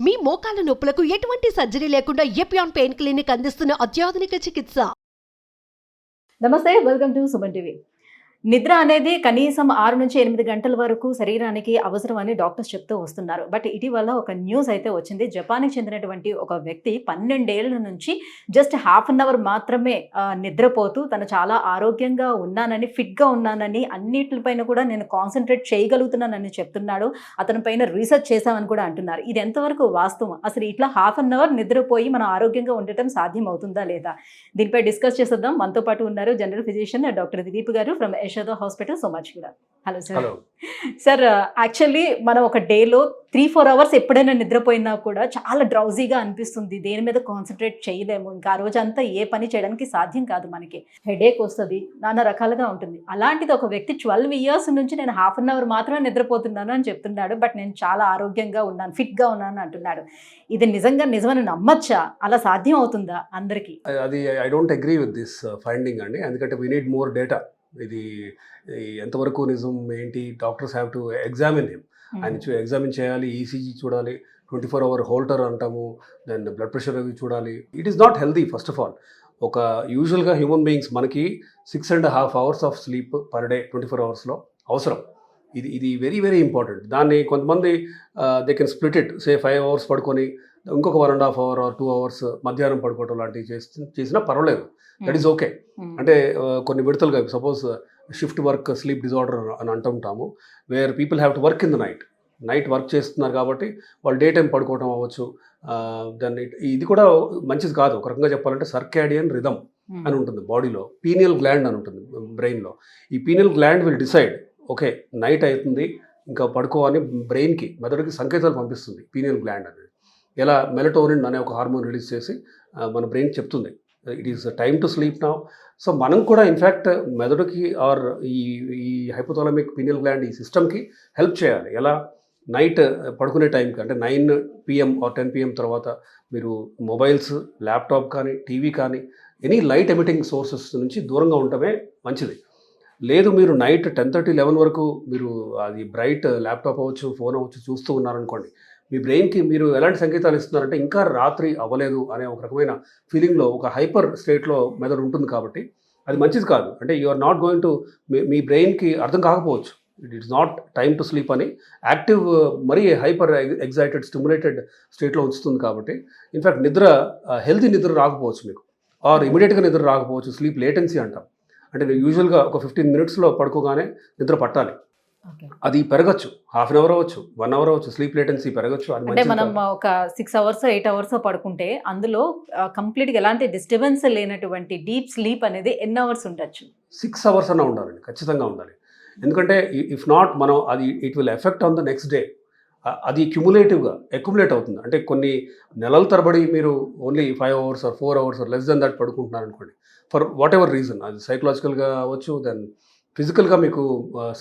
మీ మోకాల నొప్పులకు ఎటువంటి సర్జరీ లేకుండా ఎపియాన్ పెయిన్ క్లినిక్ అందిస్తున్న అత్యాధునిక చికిత్స. నమస్తే, వెల్కమ్ టు సుమన్ టీవీ. నిద్ర అనేది కనీసం 6 నుంచి 8 గంటల వరకు శరీరానికి అవసరం అని డాక్టర్స్ చెప్తూ వస్తున్నారు. బట్ ఇటీవల ఒక న్యూస్ అయితే వచ్చింది. జపాన్కి చెందినటువంటి ఒక వ్యక్తి 12 ఏళ్ల నుంచి జస్ట్ హాఫ్ అన్ అవర్ మాత్రమే నిద్రపోతూ తను చాలా ఆరోగ్యంగా ఉన్నానని, ఫిట్గా ఉన్నానని, అన్నిటిపైన కూడా నేను కాన్సన్ట్రేట్ చేయగలుగుతున్నానని చెప్తున్నాడు. అతని పైన రీసెర్చ్ చేశామని కూడా అంటున్నారు. ఇది ఎంతవరకు వాస్తవం? అసలు ఇట్లా హాఫ్ అన్ అవర్ నిద్రపోయి మనం ఆరోగ్యంగా ఉండటం సాధ్యం అవుతుందా లేదా? దీనిపై డిస్కస్ చేద్దాం. మనతో పాటు ఉన్నారు జనరల్ ఫిజిషియన్ డాక్టర్ దిలీప్ గారు from Yashoda hospital, Somajiguda. Hello sir. Sir, actually మనం ఒక డేలో 3-4 అవర్స్ ఎప్పుడైనా నిద్రపోయినా కూడా చాలా డ్రౌజీగా అనిపిస్తుంది. దేని మీద కాన్సన్ట్రేట్ చేయలేము. ఇంకా ఆ రోజంతా ఏ పని చేయడానికి సాధ్యం కాదు. మనకి హెడేక్ వస్తుంది, నానా రకాలుగా ఉంటుంది. అలాంటిది ఒక వ్యక్తి 12 ఇయర్స్ నుంచి నేను హాఫ్ అన్ అవర్ మాత్రమే నిద్రపోతున్నాను అని చెప్తున్నాడు. బట్ నేను చాలా ఆరోగ్యంగా ఉన్నాను, ఫిట్గా ఉన్నాను అంటున్నాడు. ఇది నిజమని నమ్మచ్చా? అలా సాధ్యం అవుతుందా అందరికీ? అది I don't agree with this finding అండి. ఎందుకంటే వీ నీడ్ మోర్ డేటా. ఇది ఎంతవరకు నిజం ఏంటి, doctors have to examine him. ఆయన ఎగ్జామిన్ చేయాలి, ఈసీజీ చూడాలి, 24 అవర్ హోల్టర్ అంటాము, దెన్ బ్లడ్ ప్రెషర్ అవి చూడాలి. It is not healthy. First of all, ఒక యూజువల్గా హ్యూమన్ బీయింగ్స్ మనకి 6.5 hours of sleep per day 24 అవర్స్లో అవసరం. ఇది వెరీ వెరీ ఇంపార్టెంట్. దాన్ని కొంతమంది they can split it, say 5 hours పడుకొని ఇంకొక 1.5 అవర్ ఆర్ 2 అవర్స్ మధ్యాహ్నం పడుకోవటం లాంటివి చేసినా పర్వాలేదు. That is okay. అంటే కొన్ని విడతలుగా, suppose shift work sleep disorder అని అంటుంటాము, where people have to work in the night work చేస్తున్నారు కాబట్టి వాళ్ళు డే టైం పడుకోవడం అవ్వచ్చు. దాన్ని ఇది కూడా మంచిది కాదు. ఒక రకంగా చెప్పాలంటే సర్కాడియన్ రిథమ్ అని ఉంటుంది బాడీలో, పీనియల్ గ్లాండ్ అని ఉంటుంది బ్రెయిన్లో. ఈ pineal gland will decide, okay night అవుతుంది ఇంకా పడుకోవాలని బ్రెయిన్కి, మెదడుకి సంకేతాలు పంపిస్తుంది పీనియల్ గ్లాండ్ అనేది. ఎలా మెలటోనిన్ అనే ఒక హార్మోన్ రిలీజ్ చేసి మన బ్రెయిన్ చెప్తుంది it is time to sleep now. So మనం కూడా ఇన్ఫ్యాక్ట్ మెదడుకి ఆర్ ఈ హైపోథాలమిక్ పీనియల్ గ్లాండ్ ఈ సిస్టమ్కి హెల్ప్ చేయాలి. ఎలా? నైట్ పడుకునే టైంకి, అంటే 9 PM ఆర్ 10 PM తర్వాత మీరు మొబైల్స్, ల్యాప్టాప్ కానీ, టీవీ కానీ, ఎనీ లైట్ ఎమిటింగ్ సోర్సెస్ నుంచి దూరంగా ఉండటమే మంచిది. లేదు, మీరు నైట్ 10:30, 11 వరకు మీరు అది బ్రైట్ ల్యాప్టాప్ అవ్వచ్చు, ఫోన్ అవ్వచ్చు చూస్తూ ఉన్నారనుకోండి, మీ బ్రెయిన్కి మీరు ఎలాంటి సంకేతాలు ఇస్తున్నారంటే ఇంకా రాత్రి అవ్వలేదు అనే ఒక రకమైన ఫీలింగ్లో, ఒక హైపర్ స్టేట్లో మెదడు ఉంటుంది. కాబట్టి అది మంచిది కాదు. అంటే you are not going to, మీ బ్రెయిన్కి అర్థం కాకపోవచ్చు it is not time to sleep అని. యాక్టివ్, మరీ హైపర్ ఎగ్జైటెడ్, స్టిమ్యులేటెడ్ స్టేట్లో ఉంచుతుంది. కాబట్టి ఇన్ఫ్యాక్ట్ హెల్తీ నిద్ర రాకపోవచ్చు మీకు, ఆర్ ఇమీడియట్గా నిద్ర రాకపోవచ్చు. స్లీప్ లేటెన్సీ అంటాం. అంటే యూజువల్గా ఒక 15 మినిట్స్లో పడుకోగానే నిద్ర పట్టాలి. అది పెరగచ్చు, హాఫ్ అన్ అవర్ అవ్వచ్చు, 1 అవర్ అవ్వచ్చు, స్లీప్ లేటెన్సీ పెరగచ్చు. అంటే మనం ఒక 6 అవర్స్ 8 అవర్స్ పడుకుంటే అందులో కంప్లీట్గా ఎలాంటి డిస్టర్బెన్స్ లేనటువంటి డీప్ స్లీప్ అనేది ఎన్ని అవర్స్ ఉండొచ్చు? 6 అవర్స్ అన్న ఉండాలండి, ఖచ్చితంగా ఉండాలి. ఎందుకంటే ఇఫ్ నాట్, మనం అది it will effect on the next day. అది క్యుములేటివ్గా అక్యుములేట్ అవుతుంది. అంటే కొన్ని నెలల తరబడి మీరు only 5 hours or 4 hours or less than that పడుకుంటున్నారు అనుకోండి, ఫర్ వాట్ ఎవర్ రీజన్, అది సైకలాజికల్గా అవ్వచ్చు, దెన్ ఫిజికల్గా మీకు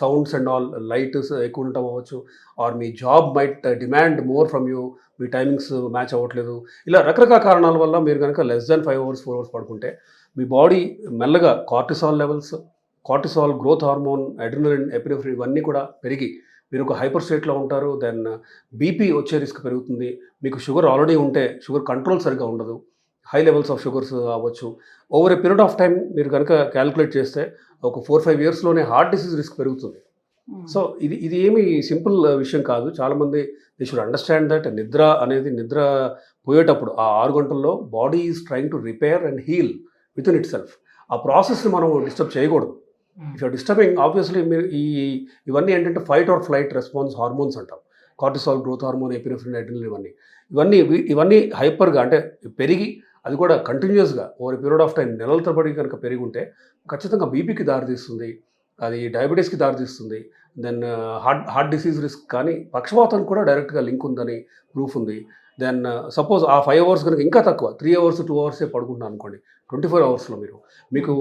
సౌండ్స్ అండ్ ఆల్ లైట్స్ ఎక్కువ ఉండటం అవ్వచ్చు, ఆర్ మీ job might demand more from you, మీ టైమింగ్స్ మ్యాచ్ అవ్వట్లేదు, ఇలా రకరకాల కారణాల వల్ల మీరు కనుక లెస్ దెన్ 5 అవర్స్ 4 అవర్స్ పడుకుంటే మీ బాడీ మెల్లగా cortisol levels, cortisol growth hormone, adrenaline, epinephrine ఇవన్నీ కూడా పెరిగి మీరు ఒక హైపర్ స్టేట్లో ఉంటారు. దెన్ బీపీ వచ్చే రిస్క్ పెరుగుతుంది. మీకు షుగర్ ఆల్రెడీ ఉంటే షుగర్ కంట్రోల్ సరిగ్గా ఉండదు, హై లెవెల్స్ ఆఫ్ షుగర్స్ అవ్వచ్చు. Over a period of time మీరు కనుక క్యాలిక్యులేట్ చేస్తే ఒక 4-5 ఇయర్స్లోనే హార్ట్ డిసీజ్ రిస్క్ పెరుగుతుంది. సో ఇది ఏమి సింపుల్ విషయం కాదు. చాలామంది దే షుడ్ అండర్స్టాండ్ దట్ నిద్ర పోయేటప్పుడు ఆ 6 గంటల్లో body is trying to repair and heal within itself. ఆ ప్రాసెస్ని మనం డిస్టర్బ్ చేయకూడదు. ఇఫ్ యూర్ డిస్టర్బింగ్, ఆబ్వియస్లీ మీరు ఇవన్నీ ఏంటంటే fight or flight response hormones అంటాం. Cortisol, growth hormone, epinephrine, adrenaline ఇవన్నీ హైపర్గా అంటే పెరిగి, అది కూడా కంటిన్యూస్గా ఓవర్ పీరియడ్ ఆఫ్ టైం నెలల తరబడి కనుక పెరిగి ఉంటే ఖచ్చితంగా బీపీకి దారితీస్తుంది, అది డయాబెటీస్కి దారితీస్తుంది. దెన్ హార్ట్ డిసీజ్ రిస్క్, కానీ పక్షవాతానికి కూడా డైరెక్ట్గా లింక్ ఉందని ప్రూఫ్ ఉంది. దెన్ సపోజ్ ఆ 5 అవర్స్ కనుక ఇంకా తక్కువ, 3 అవర్స్ 2 అవర్సే పడుకుంటున్నాను అనుకోండి, 24 అవర్స్లో మీకు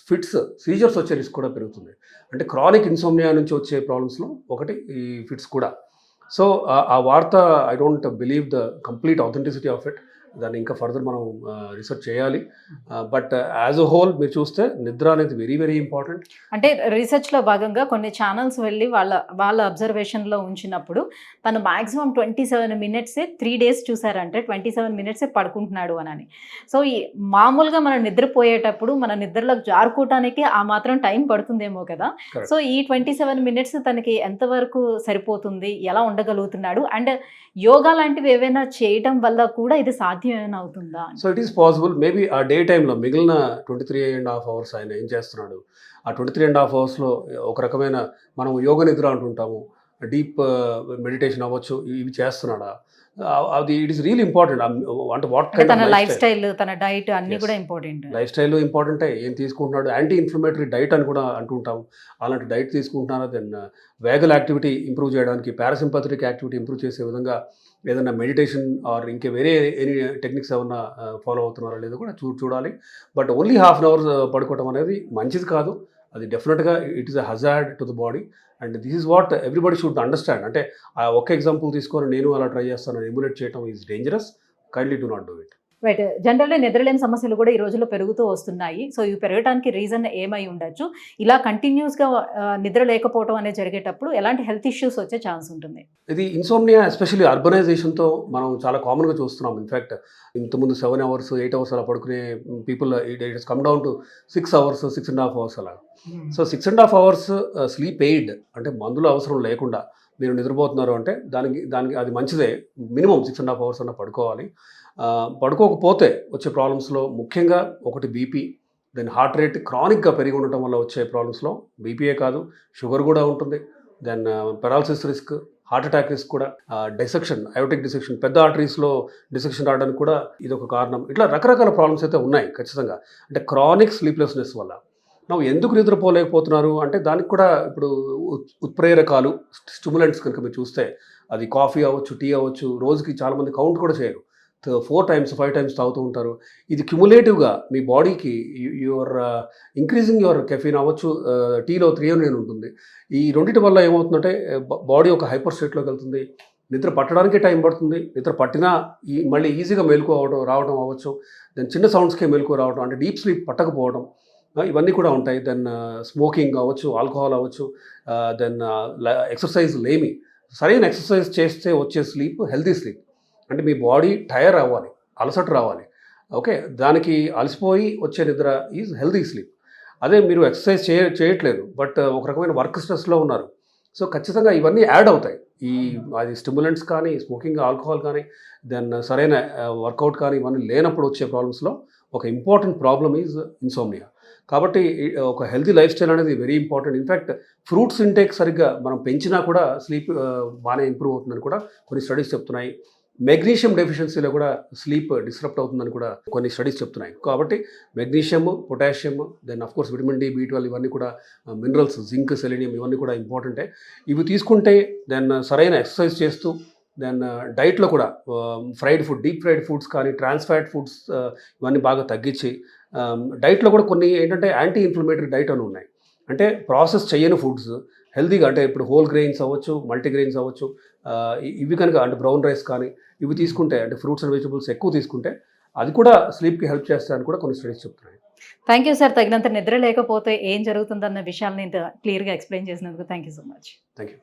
ఫిట్స్, సీజర్స్ వచ్చే రిస్క్ కూడా పెరుగుతుంది. అంటే క్రానిక్ ఇన్సోమ్నియా నుంచి వచ్చే ప్రాబ్లమ్స్లో ఒకటి ఈ ఫిట్స్ కూడా. సో ఆ వార్త, I don't believe the complete authenticity of it. దాన్ని ఇంకా ఫర్దర్ మనం రీసెర్చ్ చేయాలి. బట్ యాజ్ అ హోల్ మీరు చూస్తే నిద్ర అనేది వెరీ వెరీ ఇంపార్టెంట్. అంటే రీసెర్చ్లో భాగంగా కొన్ని ఛానల్స్ వెళ్ళి వాళ్ళ అబ్జర్వేషన్లో ఉంచినప్పుడు తను మాక్సిమం 27 మినిట్సే 3 days చూసారంటే 27 మినిట్సే పడుకుంటున్నాడు అని. సో ఈ మామూలుగా మనం నిద్రపోయేటప్పుడు మన నిద్రలోకి జారుకోవటానికి ఆ మాత్రం టైం పడుతుందేమో కదా. Correct. సో ఈ 27 మినిట్స్ తనకి ఎంతవరకు సరిపోతుంది, ఎలా ఉండగలుగుతున్నాడు, అండ్ యోగా లాంటివి ఏవైనా చేయటం వల్ల కూడా ఇది సాధ్యం అవుతుందా? So it is possible. Maybe ఆ డే టైంలో మిగిలిన 23.5 hours ఆయన ఏం చేస్తున్నాడు, ఆ 23.5 hoursలో ఒక రకమైన మనం యోగ నిద్ర అంటుంటాము, డీప్ మెడిటేషన్ అవ్వచ్చు, ఇవి చేస్తున్నాడా, అది ఇట్ ఈస్ రియల్ ఇంపార్టెంట్. అంటే వాట్ కైండ్ తన ఆఫ్ లైఫ్ స్టైల్, తన డైట్ అన్ని Yes. కూడా ఇంపార్టెంట్. లైఫ్ స్టైల్ ఇంపార్టెంటే, ఏం తీసుకుంటున్నాడు, యాంటీ ఇన్ఫ్లమేటరీ డైట్ అని కూడా అంటుంటాం, అలాంటి డైట్ తీసుకుంటున్నారా, దెన్ వేగల్ యాక్టివిటీ ఇంప్రూవ్ చేయడానికి, పారాసింపథటిక్ యాక్టివిటీ ఇంప్రూవ్ చేసే విధంగా ఏదైనా మెడిటేషన్ ఆర్ ఇంకే వేరే ఎనీ టెక్నిక్స్ ఏమన్నా ఫాలో అవుతున్నారా లేదో కూడా చూడాలి. But only half an hour పడుకోవడం అనేది మంచిది కాదు. అది డెఫినెట్గా it is a hazard to the body, and this is what everybody should understand. అంటే ఆ ఒక్క ఎగ్జాంపుల్ తీసుకొని నేను అలా ట్రై చేస్తాను ఎమ్యులేట్ చేయడం is dangerous. Kindly do not do it. Right. జనరల్గా నిద్రలేని సమస్యలు కూడా ఈ రోజుల్లో పెరుగుతూ వస్తున్నాయి. సో ఇవి పెరగడానికి రీజన్ ఏమై ఉండొచ్చు? ఇలా కంటిన్యూస్గా నిద్ర లేకపోవడం అనేది జరిగేటప్పుడు ఎలాంటి హెల్త్ ఇష్యూస్ వచ్చే ఛాన్స్ ఉంటుంది? ఇది ఇన్సోమ్నియా ఎస్పెషల్లీ అర్బనైజేషన్తో మనం చాలా కామన్గా చూస్తున్నాం. ఇన్ఫ్యాక్ట్ ఇంతకుముందు 7 hours 8 hours అలా పడుకునే people it is come down to 6 hours 6.5 hours అలా. సో 6.5 hours స్లీప్ ఎయిడ్ అంటే మందులు అవసరం లేకుండా మీరు నిద్రపోతున్నారు అంటే దానికి అది మంచిదే. మినిమం 6.5 hours అన్న పడుకోవాలి. పడుకోకపోతే వచ్చే ప్రాబ్లమ్స్లో ముఖ్యంగా ఒకటి బీపీ, దెన్ హార్ట్ రేట్ క్రానిక్గా పెరిగి ఉండటం వల్ల వచ్చే ప్రాబ్లమ్స్లో బీపీఏ కాదు షుగర్ కూడా ఉంటుంది, then paralysis risk, heart attack risk కూడా, డిసెక్షన్, అయోటిక్ డిసెక్షన్, పెద్ద ఆర్టరీస్లో డిసెక్షన్ రావడానికి కూడా ఇది ఒక కారణం. ఇట్లా రకరకాల ప్రాబ్లమ్స్ అయితే ఉన్నాయి ఖచ్చితంగా. అంటే క్రానిక్ స్లీప్లెస్నెస్ వల్ల నువ్వు ఎందుకు నిద్రపోలేకపోతున్నారు అంటే దానికి కూడా ఇప్పుడు ఉత్ప్రేరకాలు, స్టిమ్యులెంట్స్ కనుక మీరు చూస్తే అది కాఫీ అవ్వచ్చు, టీ అవ్వచ్చు, రోజుకి చాలామంది కౌంట్ కూడా చేయరు, 4 times 5 times తాగుతూ ఉంటారు. ఇది క్యుములేటివ్గా మీ బాడీకి యువర్ ఇంక్రీజింగ్ యువర్ కెఫీన్ అవ్వచ్చు, టీలో థ్రియోనిన్ ఉంటుంది. ఈ రెండింటి వల్ల ఏమవుతుందంటే బాడీ ఒక హైపర్ స్టేట్లోకి వెళ్తుంది, నిద్ర పట్టడానికి టైం పడుతుంది, నిద్ర పట్టినా మళ్ళీ ఈజీగా మెలకు రావడం అవ్వచ్చు, దెన్ చిన్న సౌండ్స్కే మెలకు రావడం, అంటే డీప్ స్లీప్ పట్టకపోవడం, ఇవన్నీ కూడా ఉంటాయి. దెన్ స్మోకింగ్ అవ్వచ్చు, ఆల్కహాల్ అవ్వచ్చు, దెన్ ఎక్సర్సైజ్ లేమి. సరైన ఎక్సర్సైజ్ చేస్తే వచ్చే స్లీప్ హెల్తీ స్లీప్. అంటే మీ బాడీ టైర్ అవ్వాలి, అలసట రావాలి. ఓకే, దానికి అలసిపోయి వచ్చే నిద్ర ఈజ్ హెల్తీ స్లీప్. అదే మీరు ఎక్సర్సైజ్ చేయట్లేదు బట్ ఒక రకమైన వర్క్ స్ట్రెస్లో ఉన్నారు, సో ఖచ్చితంగా ఇవన్నీ యాడ్ అవుతాయి. అది స్టిమ్యులెంట్స్ కానీ, స్మోకింగ్, ఆల్కహాల్ కానీ, దెన్ సరైన వర్కౌట్ కానీ ఇవన్నీ లేనప్పుడు వచ్చే ప్రాబ్లమ్స్లో ఒక ఇంపార్టెంట్ ప్రాబ్లమ్ ఈజ్ ఇన్సోమ్నియా. కాబట్టి ఒక హెల్తీ లైఫ్ స్టైల్ అనేది very important. In fact fruits intake సరిగ్గా మనం పెంచినా కూడా స్లీప్ బాగానే ఇంప్రూవ్ అవుతుందని కూడా కొన్ని స్టడీస్ చెప్తున్నాయి. మెగ్నీషియం డెఫిషియన్సీలో కూడా స్లీప్ డిస్టర్బ్ అవుతుందని కూడా కొన్ని స్టడీస్ చెప్తున్నాయి. కాబట్టి magnesium, potassium, then of course vitamin D, B12 ఇవన్నీ కూడా మినరల్స్, జింక్, సెలీనియం ఇవన్నీ కూడా ఇంపార్టెంటే. ఇవి తీసుకుంటే దెన్ సరైన ఎక్సర్సైజ్ చేస్తూ, దెన్ డైట్లో కూడా fried food, deep fried foods కానీ, ట్రాన్స్ ఫ్యాట్ ఫుడ్స్ ఇవన్నీ బాగా తగ్గించి, డైట్లో కూడా కొన్ని ఏంటంటే యాంటీ ఇన్ఫ్లమేటరీ డైట్ అని ఉన్నాయి. అంటే ప్రాసెస్ చేయని ఫుడ్స్ హెల్తీగా, అంటే ఇప్పుడు హోల్ గ్రెయిన్స్ అవ్వచ్చు, మల్టీగ్రెయిన్స్ అవ్వచ్చు, ఇవి కనుక అంటే బ్రౌన్ రైస్ కానీ ఇవి తీసుకుంటే, అంటే ఫ్రూట్స్ అండ్ వెజిటబుల్స్ ఎక్కువ తీసుకుంటే అది కూడా స్లీప్కి హెల్ప్ చేస్తాయని కూడా కొన్ని స్టడీస్ చెప్తున్నాయి. Thank you sir. తగినంత నిద్ర లేకపోతే ఏం జరుగుతుందన్న విషయాన్ని ఇంత క్లియర్గా ఎక్స్ప్లెయిన్ చేసినందుకు thank you so much. Thank you.